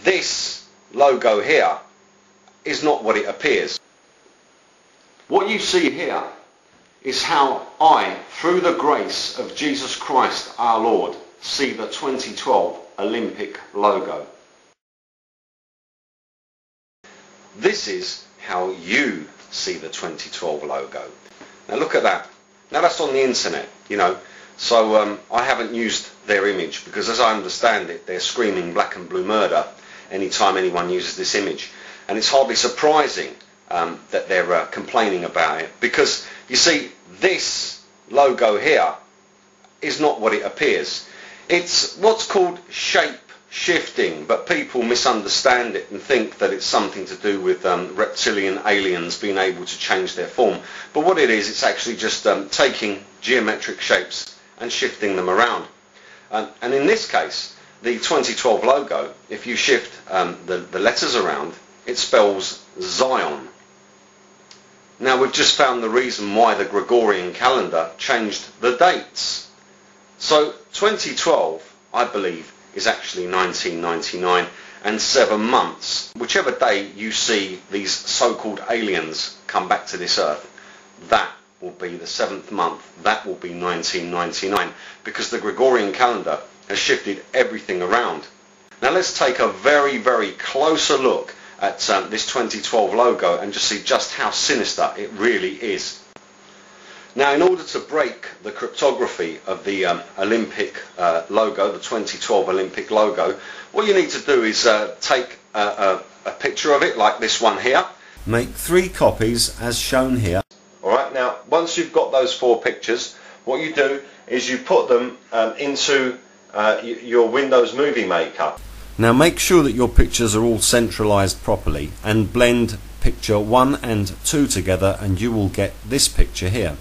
this logo here is not what it appears. What you see here is how I, through the grace of Jesus Christ our Lord, see the 2012 Olympic logo. This is how you see the 2012 logo. Now look at that. Now that's on the internet, you know, so I haven't used their image because, as I understand it, they're screaming black and blue murder anytime anyone uses this image. And it's hardly surprising that they're complaining about it, because you see, this logo here is not what it appears. It's what's called shape shifting, but people misunderstand it and think that it's something to do with reptilian aliens being able to change their form. But what it is, it's actually just taking geometric shapes and shifting them around. And in this case, the 2012 logo, if you shift the letters around, it spells Zion. Now we've just found the reason why the Gregorian calendar changed the dates. So 2012, I believe, is actually 1999 and 7 months. Whichever day you see these so-called aliens come back to this earth, that will be the 7th month. That will be 1999, because the Gregorian calendar has shifted everything around. Now let's take a very, very closer look at this 2012 logo and just see just how sinister it really is. Now, in order to break the cryptography of the Olympic logo, the 2012 Olympic logo, what you need to do is take a picture of it, like this one here. Make 3 copies as shown here. Alright, now once you've got those 4 pictures, what you do is you put them into your Windows Movie Maker. Now make sure that your pictures are all centralized properly and blend picture 1 and 2 together, and you will get this picture here.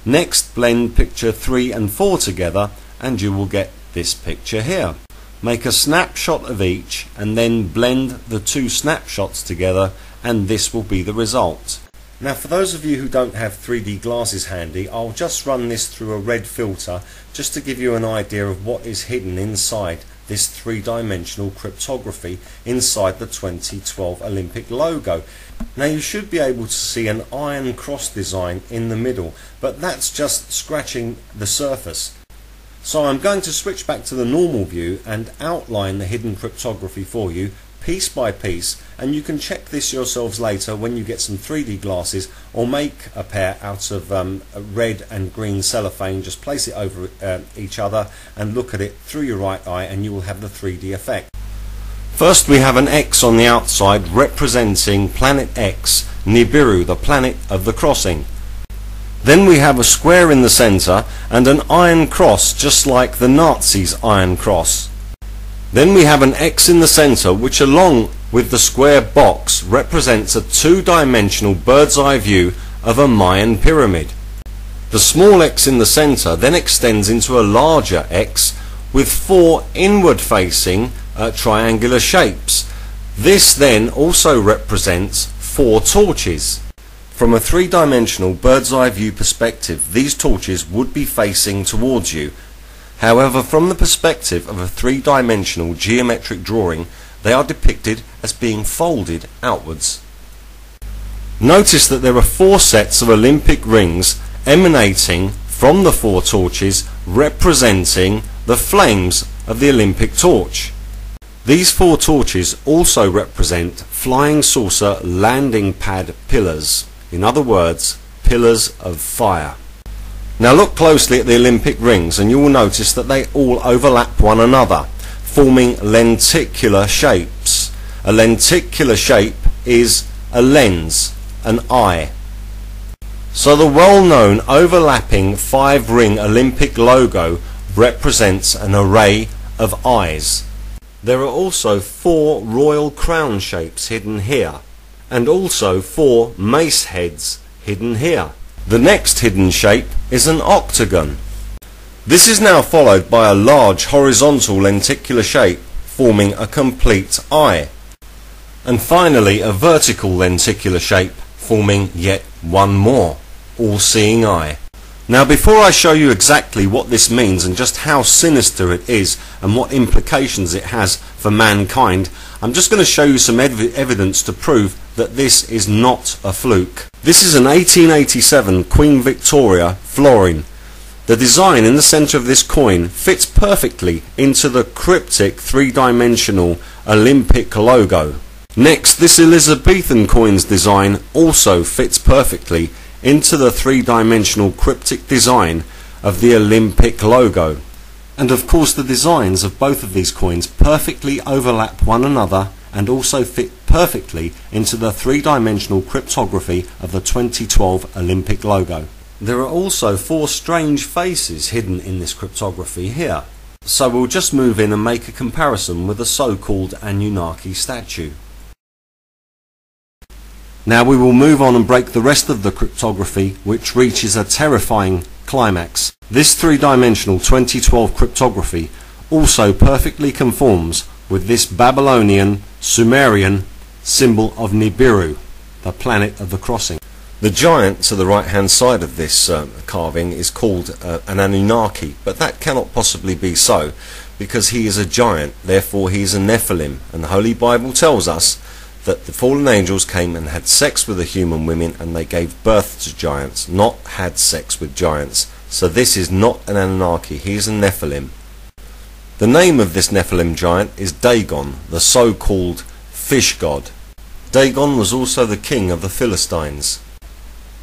Next, blend picture 3 and 4 together and you will get this picture here. Make a snapshot of each and then blend the 2 snapshots together, and this will be the result. Now, for those of you who don't have 3D glasses handy, I'll just run this through a red filter just to give you an idea of what is hidden inside this 3-dimensional cryptography inside the 2012 Olympic logo. Now, you should be able to see an iron cross design in the middle, but that's just scratching the surface. So I'm going to switch back to the normal view and outline the hidden cryptography for you piece by piece, and you can check this yourselves later when you get some 3D glasses, or make a pair out of red and green cellophane. Just place it over each other and look at it through your right eye and you will have the 3D effect. First, we have an X on the outside representing planet X, Nibiru, the planet of the crossing. Then we have a square in the center and an iron cross, just like the Nazis' iron cross. Then we have an X in the center, which along with the square box represents a 2-dimensional bird's eye view of a Mayan pyramid. The small X in the center then extends into a larger X with 4 inward facing triangular shapes. This then also represents 4 torches. From a 3-dimensional bird's eye view perspective, these torches would be facing towards you. However, from the perspective of a 3-dimensional geometric drawing, they are depicted as being folded outwards. Notice that there are 4 sets of Olympic rings emanating from the 4 torches, representing the flames of the Olympic torch. These 4 torches also represent flying saucer landing pad pillars. In other words, pillars of fire. Now look closely at the Olympic rings and you will notice that they all overlap one another, forming lenticular shapes. A lenticular shape is a lens, an eye. So the well-known overlapping 5-ring Olympic logo represents an array of eyes. There are also 4 royal crown shapes hidden here, and also 4 mace heads hidden here. The next hidden shape is an octagon. This is now followed by a large horizontal lenticular shape forming a complete eye. And finally a vertical lenticular shape forming yet one more all-seeing eye. Now before I show you exactly what this means and just how sinister it is and what implications it has for mankind, I'm just going to show you some evidence to prove that this is not a fluke. This is an 1887 Queen Victoria florin. The design in the centre of this coin fits perfectly into the cryptic three-dimensional Olympic logo. Next, this Elizabethan coin's design also fits perfectly into the three-dimensional cryptic design of the Olympic logo. And of course the designs of both of these coins perfectly overlap one another and also fit perfectly into the three-dimensional cryptography of the 2012 Olympic logo. There are also 4 strange faces hidden in this cryptography here. So we'll just move in and make a comparison with the so-called Anunnaki statue. Now we will move on and break the rest of the cryptography, which reaches a terrifying climax. This three-dimensional 2012 cryptography also perfectly conforms with this Babylonian Sumerian symbol of Nibiru, the planet of the crossing. The giant to the right hand side of this carving is called an Anunnaki, but that cannot possibly be so because he is a giant, therefore he is a Nephilim, and the Holy Bible tells us that the fallen angels came and had sex with the human women and they gave birth to giants, not had sex with giants. So this is not an Anunnaki, he is a Nephilim. The name of this Nephilim giant is Dagon, the so-called fish god. Dagon was also the king of the Philistines.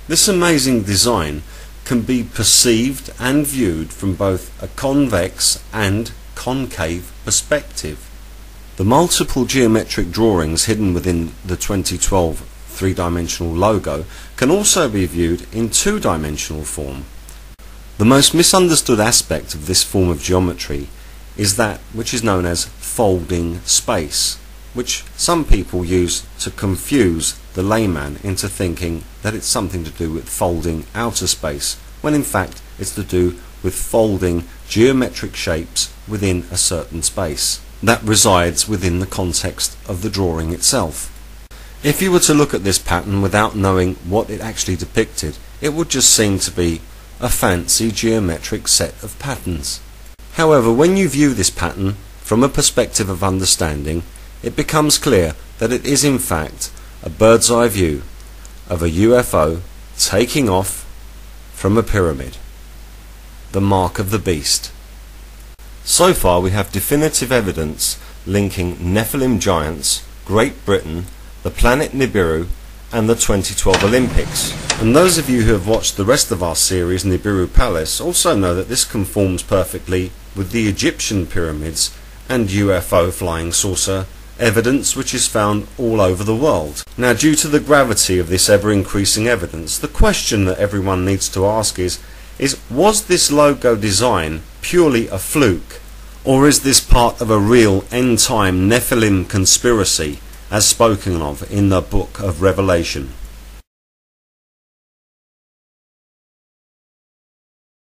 This amazing design can be perceived and viewed from both a convex and concave perspective. The multiple geometric drawings hidden within the 2012 three-dimensional logo can also be viewed in two-dimensional form. The most misunderstood aspect of this form of geometry is that which is known as folding space, which some people use to confuse the layman into thinking that it's something to do with folding outer space, when in fact it's to do with folding geometric shapes within a certain space that resides within the context of the drawing itself. If you were to look at this pattern without knowing what it actually depicted, it would just seem to be a fancy geometric set of patterns. However, when you view this pattern from a perspective of understanding, it becomes clear that it is in fact a bird's eye view of a UFO taking off from a pyramid, the mark of the beast. So far we have definitive evidence linking Nephilim giants, Great Britain, the planet Nibiru and the 2012 Olympics. And those of you who have watched the rest of our series Nibiru Palace also know that this conforms perfectly with the Egyptian pyramids and UFO flying saucer evidence which is found all over the world. Now, due to the gravity of this ever-increasing evidence, the question that everyone needs to ask is was this logo design purely a fluke, or is this part of a real end-time Nephilim conspiracy as spoken of in the book of Revelation?